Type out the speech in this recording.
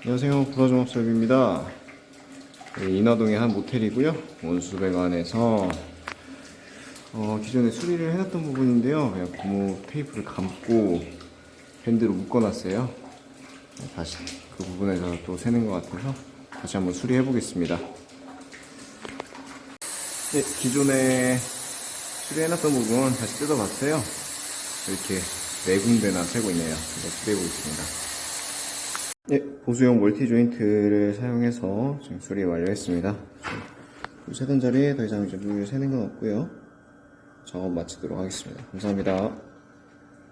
안녕하세요, 구라종합설비입니다. 인화동의 한 모텔이고요. 원수백안에서 기존에 수리를 해놨던 부분인데요. 그냥 고무 테이프를 감고 밴드로 묶어놨어요. 다시 그 부분에서 또 새는 것 같아서 다시 한번 수리해 보겠습니다. 네, 기존에 수리해놨던 부분 다시 뜯어봤어요. 이렇게 네 군데나 새고 있네요. 이거 수리해 보겠습니다. 네, 보수용 멀티 조인트를 사용해서 지금 수리 완료했습니다. 물 새던 자리에 더 이상 이제 물 새는 건 없고요. 작업 마치도록 하겠습니다. 감사합니다.